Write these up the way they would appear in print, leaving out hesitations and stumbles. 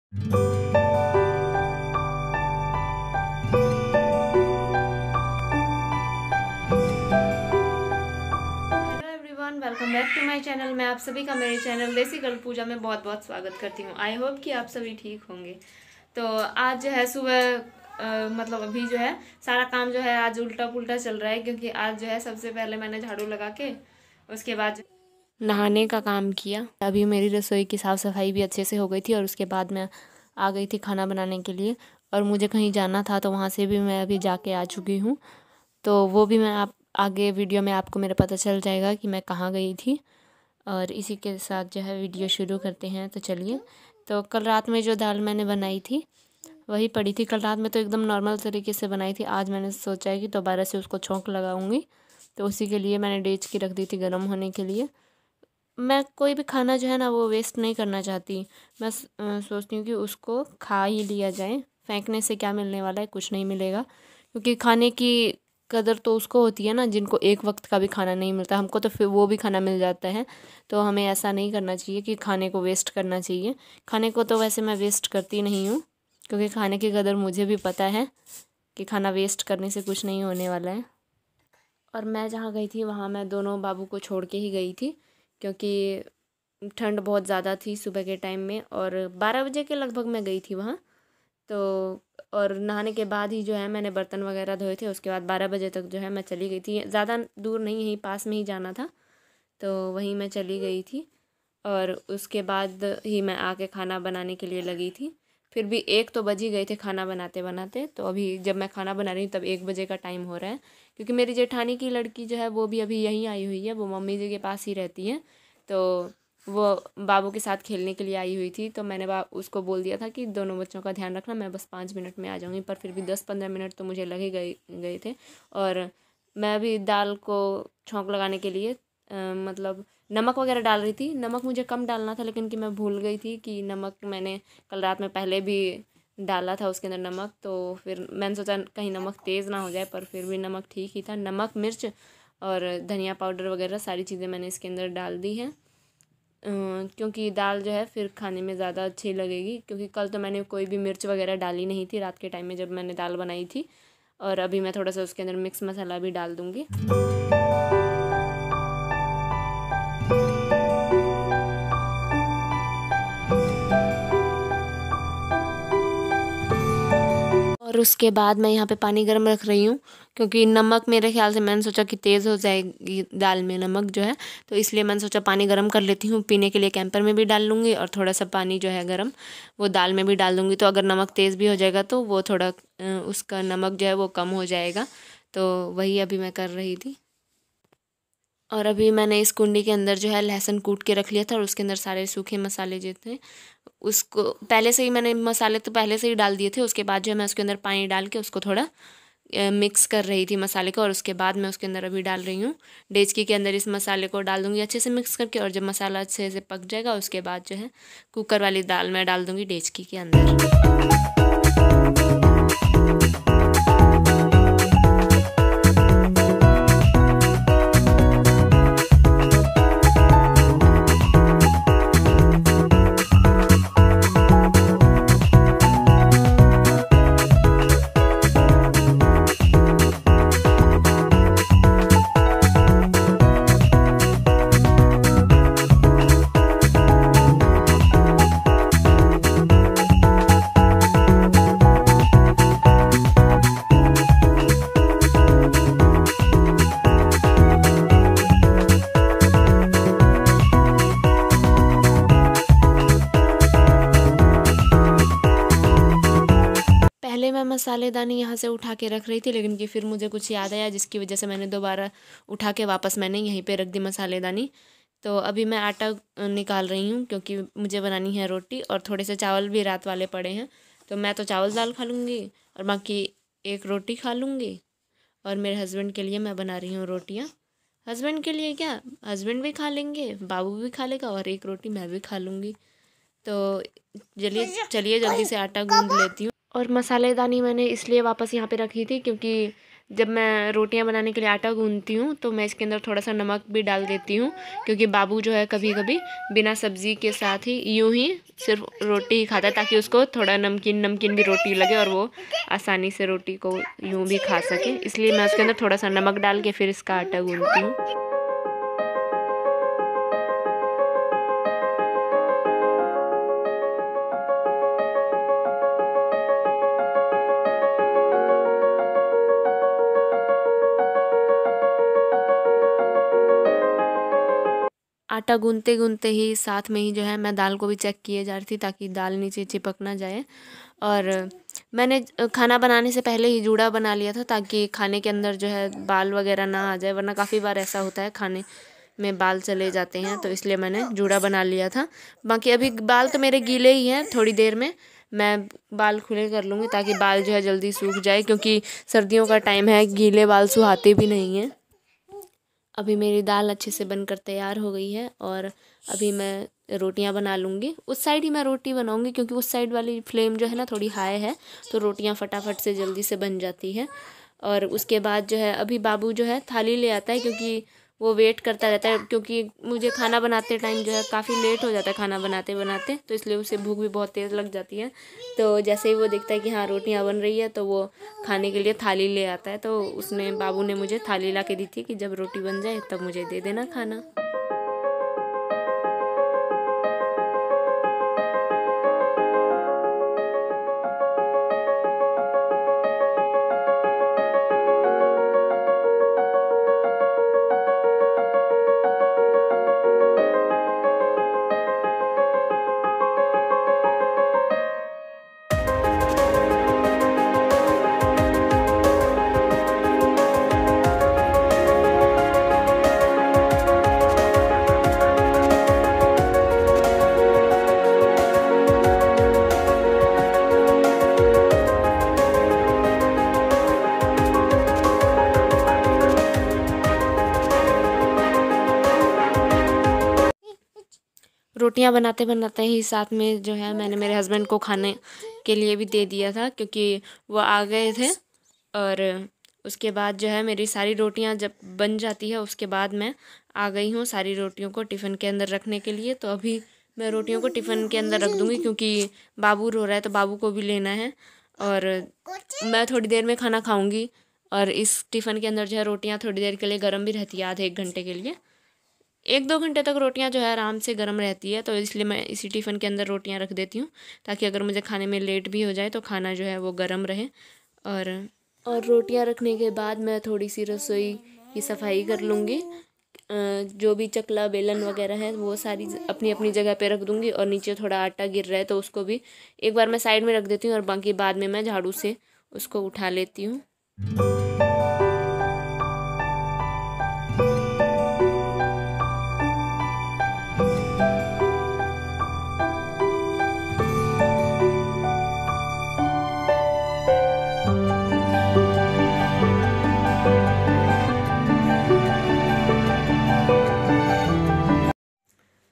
Everyone, welcome back to my channel. मैं आप सभी का मेरे चैनल देसी गर्ल पूजा में बहुत बहुत स्वागत करती हूँ। आई होप कि आप सभी ठीक होंगे। तो आज जो है सुबह मतलब अभी जो है सारा काम जो है आज उल्टा पुल्टा चल रहा है, क्योंकि आज जो है सबसे पहले मैंने झाड़ू लगा के उसके बाद नहाने का काम किया। अभी मेरी रसोई की साफ़ सफाई भी अच्छे से हो गई थी और उसके बाद मैं आ गई थी खाना बनाने के लिए। और मुझे कहीं जाना था तो वहाँ से भी मैं अभी जाके आ चुकी हूँ। तो वो भी मैं आप आगे वीडियो में आपको मेरा पता चल जाएगा कि मैं कहाँ गई थी। और इसी के साथ जो है वीडियो शुरू करते हैं। तो चलिए, तो कल रात में जो दाल मैंने बनाई थी वही पड़ी थी। कल रात में तो एकदम नॉर्मल तरीके से बनाई थी। आज मैंने सोचा है कि दोबारा से उसको छौंक लगाऊंगी, तो उसी के लिए मैंने डेज की रख दी थी गर्म होने के लिए। मैं कोई भी खाना जो है ना वो वेस्ट नहीं करना चाहती। मैं सोचती हूँ कि उसको खा ही लिया जाए। फेंकने से क्या मिलने वाला है, कुछ नहीं मिलेगा। क्योंकि खाने की कदर तो उसको होती है ना जिनको एक वक्त का भी खाना नहीं मिलता। हमको तो फिर वो भी खाना मिल जाता है। तो हमें ऐसा नहीं करना चाहिए कि खाने को वेस्ट करना चाहिए। खाने को तो वैसे मैं वेस्ट करती नहीं हूँ, क्योंकि खाने की कदर मुझे भी पता है कि खाना वेस्ट करने से कुछ नहीं होने वाला है। और मैं जहाँ गई थी वहाँ मैं दोनों बाबू को छोड़ के ही गई थी, क्योंकि ठंड बहुत ज़्यादा थी सुबह के टाइम में। और 12 बजे के लगभग मैं गई थी वहाँ। तो और नहाने के बाद ही जो है मैंने बर्तन वगैरह धोए थे। उसके बाद 12 बजे तक जो है मैं चली गई थी। ज़्यादा दूर नहीं, यहीं पास में ही जाना था, तो वहीं मैं चली गई थी। और उसके बाद ही मैं आके खाना बनाने के लिए लगी थी। फिर भी 1 तो बज ही गए थे खाना बनाते बनाते। तो अभी जब मैं खाना बना रही हूँ तब 1 बजे का टाइम हो रहा है, क्योंकि मेरी जेठानी की लड़की जो है वो भी अभी यहीं आई हुई है। वो मम्मी जी के पास ही रहती है। तो वो बाबू के साथ खेलने के लिए आई हुई थी। तो मैंने उसको बोल दिया था कि दोनों बच्चों का ध्यान रखना, मैं बस 5 मिनट में आ जाऊँगी। पर फिर भी 10-15 मिनट तो मुझे लगे गए थे। और मैं अभी दाल को छौंक लगाने के लिए मतलब नमक वगैरह डाल रही थी। नमक मुझे कम डालना था, लेकिन कि मैं भूल गई थी कि नमक मैंने कल रात में पहले भी डाला था उसके अंदर नमक। तो फिर मैंने सोचा कहीं नमक तेज़ ना हो जाए, पर फिर भी नमक ठीक ही था। नमक, मिर्च और धनिया पाउडर वगैरह सारी चीज़ें मैंने इसके अंदर डाल दी हैं, क्योंकि दाल जो है फिर खाने में ज़्यादा अच्छी लगेगी। क्योंकि कल तो मैंने कोई भी मिर्च वगैरह डाली नहीं थी रात के टाइम में जब मैंने दाल बनाई थी। और अभी मैं थोड़ा सा उसके अंदर मिक्स मसाला भी डाल दूँगी। और उसके बाद मैं यहाँ पे पानी गर्म रख रही हूँ, क्योंकि नमक मेरे ख्याल से मैंने सोचा कि तेज़ हो जाएगी दाल में नमक जो है। तो इसलिए मैंने सोचा पानी गर्म कर लेती हूँ। पीने के लिए कैंपर में भी डाल लूँगी और थोड़ा सा पानी जो है गर्म वो दाल में भी डाल दूँगी। तो अगर नमक तेज़ भी हो जाएगा तो वो थोड़ा उसका नमक जो है वो कम हो जाएगा। तो वही अभी मैं कर रही थी। और अभी मैंने इस कुंडी के अंदर जो है लहसुन कूट के रख लिया था, और उसके अंदर सारे सूखे मसाले जो थे उसको पहले से ही मैंने मसाले तो पहले से ही डाल दिए थे। उसके बाद जो है मैं उसके अंदर पानी डाल के उसको थोड़ा मिक्स कर रही थी मसाले को। और उसके बाद मैं उसके अंदर अभी डाल रही हूँ डेचकी के अंदर इस मसाले को डाल दूँगी अच्छे से मिक्स करके। और जब मसाला अच्छे से पक जाएगा उसके बाद जो है कुकर वाली दाल मैं डाल दूँगी डेचकी के अंदर। पहले मैं मसालेदानी यहाँ से उठा के रख रही थी, लेकिन कि फिर मुझे कुछ याद आया जिसकी वजह से मैंने दोबारा उठा के वापस मैंने यहीं पे रख दी मसालेदानी। तो अभी मैं आटा निकाल रही हूँ, क्योंकि मुझे बनानी है रोटी। और थोड़े से चावल भी रात वाले पड़े हैं, तो मैं तो चावल दाल खा लूँगी और बाकी एक रोटी खा लूँगी। और मेरे हस्बैंड के लिए मैं बना रही हूँ रोटियाँ। हस्बैंड के लिए क्या, हस्बैंड भी खा लेंगे, बाबू भी खा लेगा और एक रोटी मैं भी खा लूँगी। तो चलिए जल्दी से आटा गूँध लेती हूँ। और मसालेदानी मैंने इसलिए वापस यहाँ पे रखी थी, क्योंकि जब मैं रोटियां बनाने के लिए आटा गूंथती हूँ तो मैं इसके अंदर थोड़ा सा नमक भी डाल देती हूँ, क्योंकि बाबू जो है कभी कभी बिना सब्ज़ी के साथ ही यूं ही सिर्फ रोटी ही खाता है, ताकि उसको थोड़ा नमकीन नमकीन भी रोटी लगे और वो आसानी से रोटी को यूं भी खा सके। इसलिए मैं उसके अंदर थोड़ा सा नमक डाल के फिर इसका आटा गूंथती हूँ। आटा गूंथते गूंथते ही साथ में ही जो है मैं दाल को भी चेक किए जा रही थी, ताकि दाल नीचे चिपक ना जाए। और मैंने खाना बनाने से पहले ही जूड़ा बना लिया था, ताकि खाने के अंदर जो है बाल वगैरह ना आ जाए, वरना काफ़ी बार ऐसा होता है खाने में बाल चले जाते हैं, तो इसलिए मैंने जूड़ा बना लिया था। बाकी अभी बाल तो मेरे गीले ही हैं, थोड़ी देर में मैं बाल खुले कर लूँगी ताकि बाल जो है जल्दी सूख जाए, क्योंकि सर्दियों का टाइम है, गीले बाल सुहाते भी नहीं हैं। अभी मेरी दाल अच्छे से बनकर तैयार हो गई है और अभी मैं रोटियां बना लूँगी। उस साइड ही मैं रोटी बनाऊँगी, क्योंकि उस साइड वाली फ्लेम जो है ना थोड़ी हाई है, तो रोटियां फटाफट से जल्दी से बन जाती है। और उसके बाद जो है अभी बाबू जो है थाली ले आता है, क्योंकि वो वेट करता रहता है, क्योंकि मुझे खाना बनाते टाइम जो है काफ़ी लेट हो जाता है खाना बनाते बनाते, तो इसलिए उसे भूख भी बहुत तेज़ लग जाती है। तो जैसे ही वो देखता है कि हाँ रोटियां बन रही है, तो वो खाने के लिए थाली ले आता है। तो उसने बाबू ने मुझे थाली ला के दी थी कि जब रोटी बन जाए तब मुझे दे देना खाना। रोटियां बनाते बनाते ही साथ में जो है मैंने मेरे हस्बैंड को खाने के लिए भी दे दिया था, क्योंकि वो आ गए थे। और उसके बाद जो है मेरी सारी रोटियां जब बन जाती है, उसके बाद मैं आ गई हूँ सारी रोटियों को टिफ़िन के अंदर रखने के लिए। तो अभी मैं रोटियों को टिफ़िन के अंदर रख दूँगी, क्योंकि बाबू रो रहा है तो बाबू को भी लेना है, और मैं थोड़ी देर में खाना खाऊँगी। और इस टिफ़िन के अंदर जो है रोटियाँ थोड़ी देर के लिए गर्म भी रहती है, आधे एक घंटे के लिए, 1-2 घंटे तक रोटियां जो है आराम से गर्म रहती है। तो इसलिए मैं इसी टिफ़िन के अंदर रोटियां रख देती हूँ, ताकि अगर मुझे खाने में लेट भी हो जाए तो खाना जो है वो गर्म रहे। और रोटियां रखने के बाद मैं थोड़ी सी रसोई की सफाई कर लूँगी। जो भी चकला बेलन वगैरह है वो सारी अपनी अपनी जगह पे रख दूँगी, और नीचे थोड़ा आटा गिर रहा है तो उसको भी एक बार मैं साइड में रख देती हूँ, और बाकी बाद में मैं झाड़ू से उसको उठा लेती हूँ।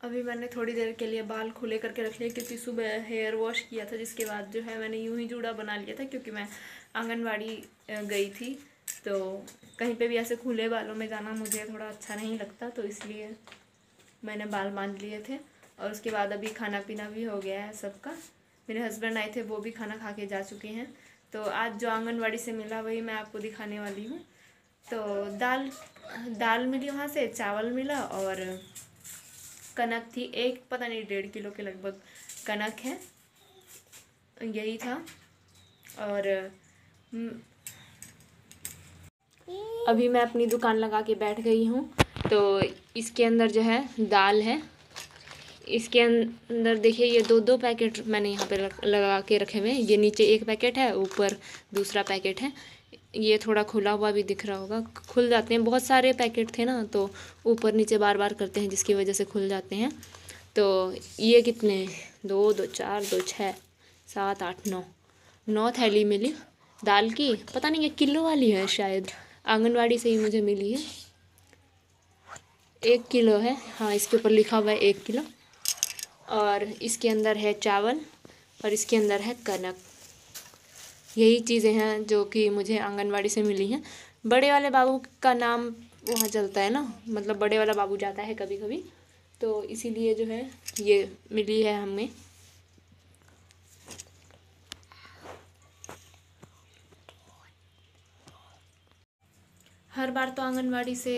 अभी मैंने थोड़ी देर के लिए बाल खुले करके रख लिए, क्योंकि सुबह हेयर वॉश किया था, जिसके बाद जो है मैंने यूं ही जूड़ा बना लिया था, क्योंकि मैं आंगनवाड़ी गई थी। तो कहीं पे भी ऐसे खुले बालों में जाना मुझे थोड़ा अच्छा नहीं लगता, तो इसलिए मैंने बाल बांध लिए थे। और उसके बाद अभी खाना पीना भी हो गया है सबका। मेरे हस्बैंड आए थे, वो भी खाना खा के जा चुके हैं। तो आज जो आंगनवाड़ी से मिला वही मैं आपको दिखाने वाली हूँ। तो दाल मिली वहाँ से, चावल मिला, और कनक थी एक, पता नहीं 1.5 किलो के लगभग कनक है, यही था। और अभी मैं अपनी दुकान लगा के बैठ गई हूँ। तो इसके अंदर जो है दाल है, इसके अंदर देखिए ये 2-2 पैकेट मैंने यहाँ पे लगा के रखे हुए हैं। ये नीचे एक पैकेट है, ऊपर दूसरा पैकेट है। ये थोड़ा खुला हुआ भी दिख रहा होगा, खुल जाते हैं, बहुत सारे पैकेट थे ना, तो ऊपर नीचे बार बार करते हैं, जिसकी वजह से खुल जाते हैं। तो ये कितने, 2, 2, 4, 2, 6, 7, 8, 9 थैली मिली दाल की। पता नहीं ये किलो वाली है, शायद आंगनवाड़ी से ही मुझे मिली है। 1 किलो है, हाँ इसके ऊपर लिखा हुआ है 1 किलो। और इसके अंदर है चावल, और इसके अंदर है कनक। यही चीज़ें हैं जो कि मुझे आंगनवाड़ी से मिली हैं। बड़े वाले बाबू का नाम वहाँ चलता है ना, मतलब बड़े वाला बाबू जाता है कभी कभी, तो इसीलिए जो है ये मिली है हमें। हर बार तो आंगनवाड़ी से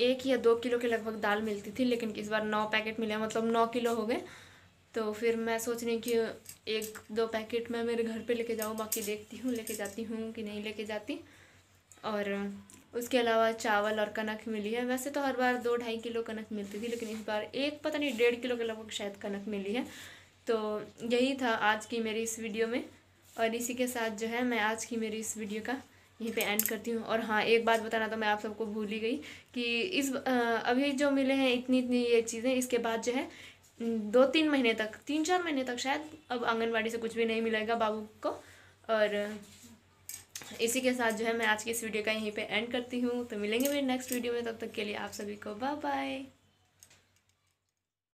1 या 2 किलो के लगभग दाल मिलती थी, लेकिन इस बार 9 पैकेट मिले, मतलब 9 किलो हो गए। तो फिर मैं सोच रही कि 1-2 पैकेट मैं मेरे घर पे लेके जाऊँ, बाकी देखती हूँ लेके जाती हूँ कि नहीं लेके जाती। और उसके अलावा चावल और कनक मिली है। वैसे तो हर बार 2-2.5 किलो कनक मिलती थी, लेकिन इस बार पता नहीं 1.5 किलो के लगभग शायद कनक मिली है। तो यही था आज की मेरी इस वीडियो में, और इसी के साथ जो है मैं आज की मेरी इस वीडियो का यहीं पे एंड करती हूँ। और हाँ, एक बात बताना तो मैं आप सबको भूल ही गई कि अभी जो मिले हैं इतनी इतनी ये चीज़ें, इसके बाद जो है 2-3 महीने तक, 3-4 महीने तक शायद अब आंगनवाड़ी से कुछ भी नहीं मिलेगा बाबू को। और इसी के साथ जो है मैं आज की इस वीडियो का यहीं पे एंड करती हूँ। तो मिलेंगे मेरे नेक्स्ट वीडियो में, तब तक के लिए आप सभी को बाय बाय।